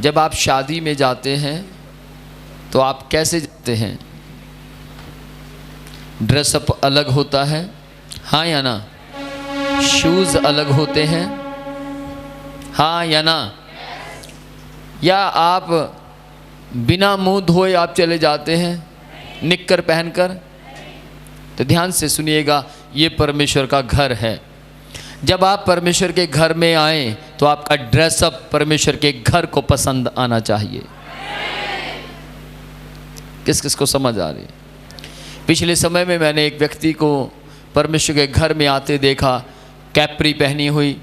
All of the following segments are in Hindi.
जब आप शादी में जाते हैं तो आप कैसे जाते हैं? ड्रेसअप अलग होता है, हाँ या ना? शूज़ अलग होते हैं, हाँ या ना? या आप बिना मुंह धोए आप चले जाते हैं निक्कर पहनकर? तो ध्यान से सुनिएगा, ये परमेश्वर का घर है। जब आप परमेश्वर के घर में आए तो आपका ड्रेसअप परमेश्वर के घर को पसंद आना चाहिए। किस किस को समझ आ रही है? पिछले समय में मैंने एक व्यक्ति को परमेश्वर के घर में आते देखा, कैप्री पहनी हुई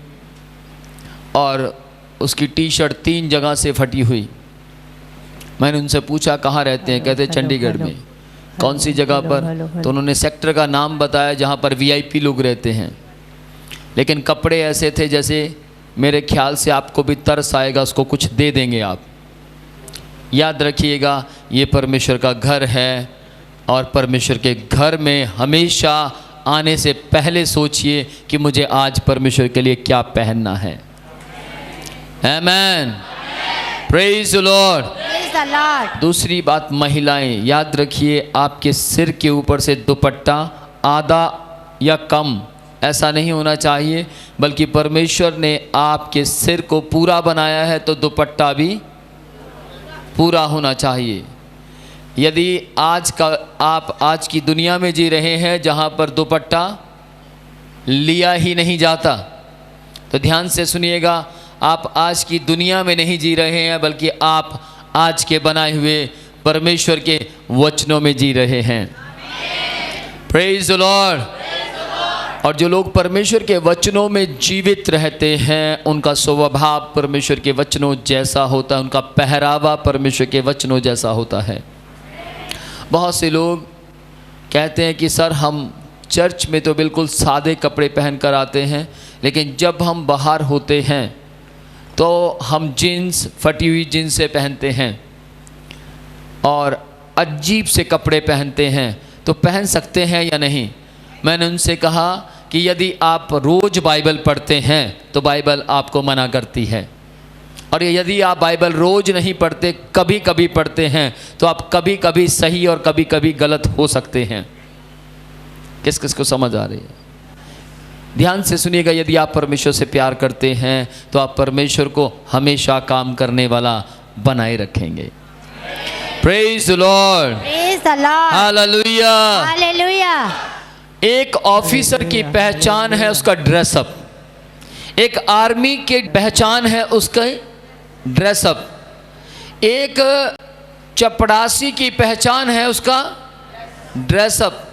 और उसकी टी शर्ट 3 जगह से फटी हुई। मैंने उनसे पूछा कहाँ रहते हैं? कहते चंडीगढ़ में। कौन सी जगह पर? तो उन्होंने सेक्टर का नाम बताया जहाँ पर वीआईपी लोग रहते हैं। लेकिन कपड़े ऐसे थे जैसे मेरे ख्याल से आपको भी तरस आएगा, उसको कुछ दे देंगे आप। याद रखिएगा, ये परमेश्वर का घर है और परमेश्वर के घर में हमेशा आने से पहले सोचिए कि मुझे आज परमेश्वर के लिए क्या पहनना है। आमेन, प्रेज द लॉर्ड। दूसरी बात, महिलाएं याद रखिए, आपके सिर के ऊपर से दुपट्टा आधा या कम ऐसा नहीं होना चाहिए, बल्कि परमेश्वर ने आपके सिर को पूरा बनाया है तो दुपट्टा भी पूरा होना चाहिए। यदि आप आज की दुनिया में जी रहे हैं जहां पर दुपट्टा लिया ही नहीं जाता, तो ध्यान से सुनिएगा, आप आज की दुनिया में नहीं जी रहे हैं, बल्कि आप आज के बनाए हुए परमेश्वर के वचनों में जी रहे हैं। Praise the Lord. और जो लोग परमेश्वर के वचनों में जीवित रहते हैं, उनका स्वभाव परमेश्वर के वचनों जैसा होता है, उनका पहरावा परमेश्वर के वचनों जैसा होता है। बहुत से लोग कहते हैं कि सर हम चर्च में तो बिल्कुल सादे कपड़े पहन कर आते हैं, लेकिन जब हम बाहर होते हैं तो हम जीन्स, फटी हुई जीन्सें पहनते हैं और अजीब से कपड़े पहनते हैं। तो पहन सकते हैं या नहीं? मैंने उनसे कहा कि यदि आप रोज़ बाइबल पढ़ते हैं तो बाइबल आपको मना करती है, और यदि आप बाइबल रोज़ नहीं पढ़ते, कभी कभी पढ़ते हैं, तो आप कभी कभी सही और कभी कभी गलत हो सकते हैं। किस किस को समझ आ रही है? ध्यान से सुनिएगा, यदि आप परमेश्वर से प्यार करते हैं तो आप परमेश्वर को हमेशा काम करने वाला बनाए रखेंगे। Praise the lord, praise the lord, hallelujah, hallelujah. एक ऑफिसर की पहचान है उसका ड्रेसअप, एक आर्मी की पहचान है उसका ड्रेसअप, एक चपड़ासी की पहचान है उसका ड्रेसअप,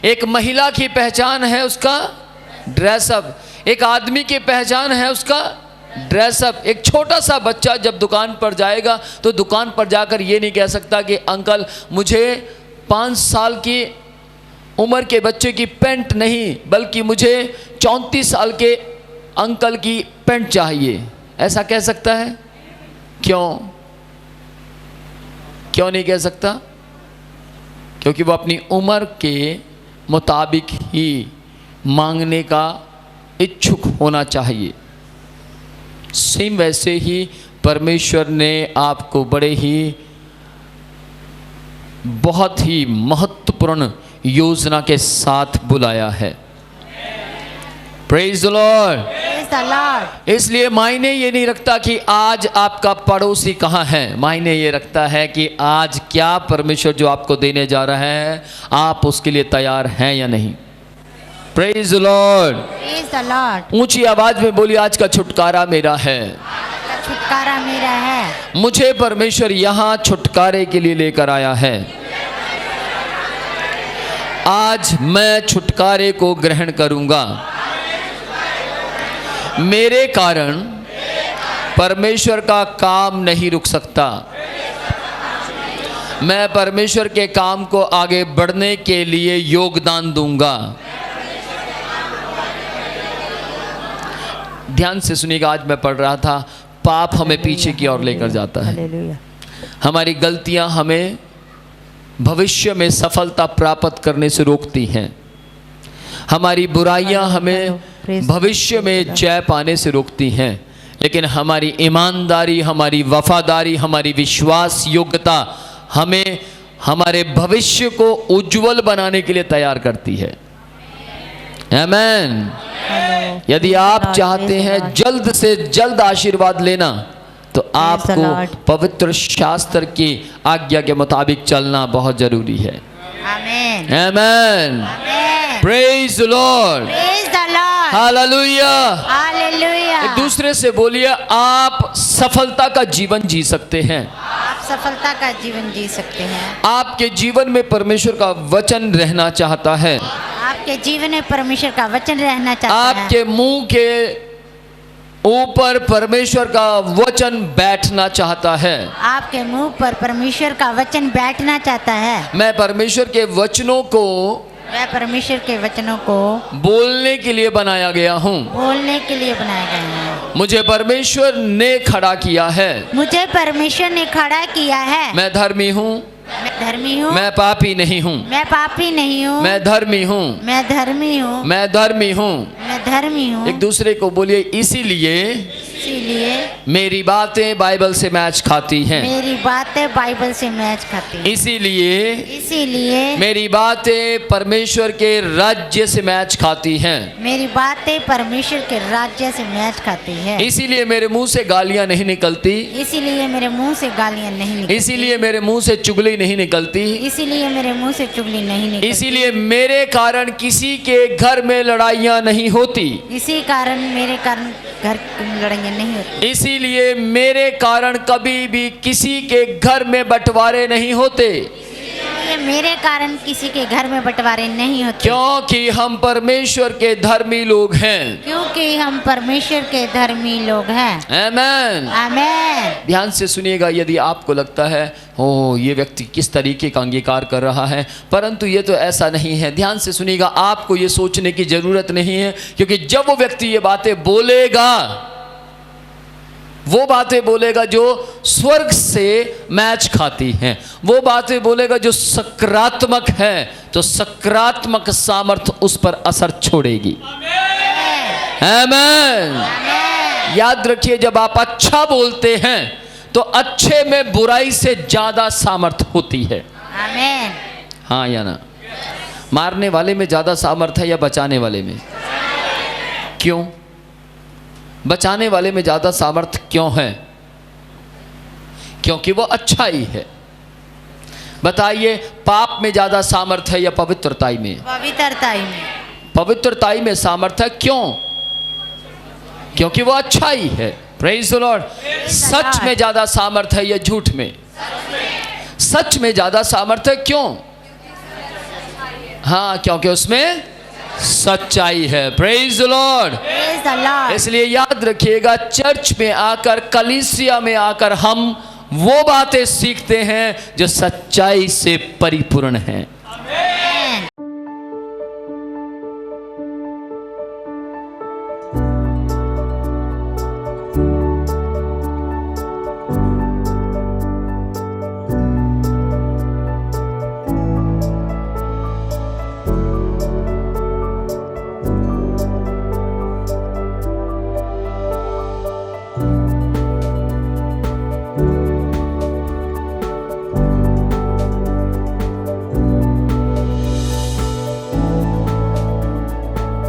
एक महिला की पहचान है उसका ड्रेसअप, एक आदमी की पहचान है उसका ड्रेसअप। एक छोटा सा बच्चा जब दुकान पर जाएगा तो दुकान पर जाकर ये नहीं कह सकता कि अंकल मुझे 5 साल की उम्र के बच्चे की पैंट नहीं, बल्कि मुझे 34 साल के अंकल की पैंट चाहिए। ऐसा कह सकता है? क्यों नहीं कह सकता? क्योंकि वो अपनी उम्र के मुताबिक ही मांगने का इच्छुक होना चाहिए। सेम वैसे ही परमेश्वर ने आपको बड़े ही बहुत ही महत्वपूर्ण योजना के साथ बुलाया है। Praise the lord, praise the Lord. इसलिए मायने ये नहीं रखता कि आज आपका पड़ोसी कहाँ है, मायने ये रखता है कि आज क्या परमेश्वर जो आपको देने जा रहा है, आप उसके लिए तैयार हैं या नहीं। Praise the lord, praise the Lord. ऊंची आवाज में बोलिए, आज का छुटकारा मेरा है, छुटकारा मेरा है। मुझे परमेश्वर यहाँ छुटकारे के लिए लेकर आया है। आज मैं छुटकारे को ग्रहण करूंगा। मेरे कारण परमेश्वर का काम नहीं रुक सकता। मैं परमेश्वर के काम को आगे बढ़ने के लिए योगदान दूंगा। ध्यान से सुनिएगा, आज मैं पढ़ रहा था, पाप हमें पीछे की ओर लेकर जाता है। हमारी गलतियां हमें भविष्य में सफलता प्राप्त करने से रोकती हैं। हमारी बुराइयां हमें भविष्य में जय पाने से रोकती हैं। लेकिन हमारी ईमानदारी, हमारी वफादारी, हमारी विश्वास योग्यता हमें हमारे भविष्य को उज्जवल बनाने के लिए तैयार करती है। आमेन। यदि आप चाहते हैं जल्द से जल्द आशीर्वाद लेना, तो आपको पवित्र शास्त्र की आज्ञा के मुताबिक चलना बहुत जरूरी है। Amen. Amen. Praise the lord. Praise the lord. Hallelujah. Hallelujah. एक दूसरे से बोलिए, आप सफलता का जीवन जी सकते हैं। आप सफलता का जीवन जी सकते हैं। आपके जीवन में परमेश्वर का वचन रहना चाहता है। आपके जीवन में परमेश्वर का वचन रहना चाहता है। आपके मुंह के ऊपर परमेश्वर का वचन बैठना चाहता है। आपके मुंह पर परमेश्वर का वचन बैठना चाहता है। मैं परमेश्वर के वचनों को मैं परमेश्वर के वचनों को बोलने के लिए बनाया गया हूँ। बोलने के लिए बनाया गया है। मुझे परमेश्वर ने खड़ा किया है। मुझे परमेश्वर ने खड़ा किया है। मैं धर्मी हूँ। मैं धर्मी हूँ। मैं पापी नहीं हूँ। मैं पापी नहीं हूँ। मैं धर्मी हूँ। मैं धर्मी हूँ। मैं धर्मी हूँ। मैं धर्मी हूँ। एक दूसरे को बोलिए, इसीलिए इसीलिए मेरी बातें बाइबल से मैच खाती हैं। मेरी बातें बाइबल से मैच खाती हैं। इसीलिए मेरी बातें परमेश्वर के राज्य से मैच खाती हैं। मेरी बातें परमेश्वर के राज्य से मैच खाती है। इसीलिए मेरे मुंह से गालियां नहीं निकलती। इसीलिए मेरे मुंह से गालियां नहीं निकलती। इसीलिए मेरे मुंह से चुगली नहीं निकलती। इसीलिए मेरे मुंह से चुगली नहीं निकलती। इसीलिए मेरे कारण किसी के घर में लड़ाइयां नहीं होती। इसी कारण मेरे कारण घर की लड़ाइयां नहीं होती। इसीलिए मेरे कारण कभी भी किसी के घर में बंटवारे नहीं होते। इसलिए मेरे कारण किसी के घर में बंटवारे नहीं होते। क्योंकि हम परमेश्वर के धर्मी लोग हैं। क्योंकि हम परमेश्वर के धर्मी लोग हैं। आमेन। आमेन। ध्यान से सुनिएगा, यदि आपको लगता है ओ ये व्यक्ति किस तरीके का अंगीकार कर रहा है, परंतु ये तो ऐसा नहीं है। ध्यान से सुनिएगा, आपको ये सोचने की जरूरत नहीं है, क्योंकि जब वो व्यक्ति ये बातें बोलेगा, वो बातें बोलेगा जो स्वर्ग से मैच खाती हैं, वो बातें बोलेगा जो सकारात्मक है, तो सकारात्मक सामर्थ्य उस पर असर छोड़ेगी। आमेन। याद रखिए, जब आप अच्छा बोलते हैं तो अच्छे में बुराई से ज्यादा सामर्थ्य होती है। आमेन। हाँ या ना? मारने वाले में ज्यादा सामर्थ्य है या बचाने वाले में? क्यों? बचाने वाले में ज्यादा सामर्थ्य क्यों है? क्योंकि वो अच्छाई है। बताइए, पाप में ज्यादा सामर्थ्य है या पवित्रताई में? पवित्रताई में। पवित्रताई में सामर्थ्य क्यों? क्योंकि वो अच्छाई है। Praise the Lord. सच में ज्यादा सामर्थ्य है या झूठ में? सच में ज्यादा सामर्थ्य क्यों? हाँ, क्योंकि उसमें सच्चाई है। Praise the lord. Praise the Lord. इसलिए याद रखिएगा, चर्च में आकर, कलीसिया में आकर हम वो बातें सीखते हैं जो सच्चाई से परिपूर्ण हैं।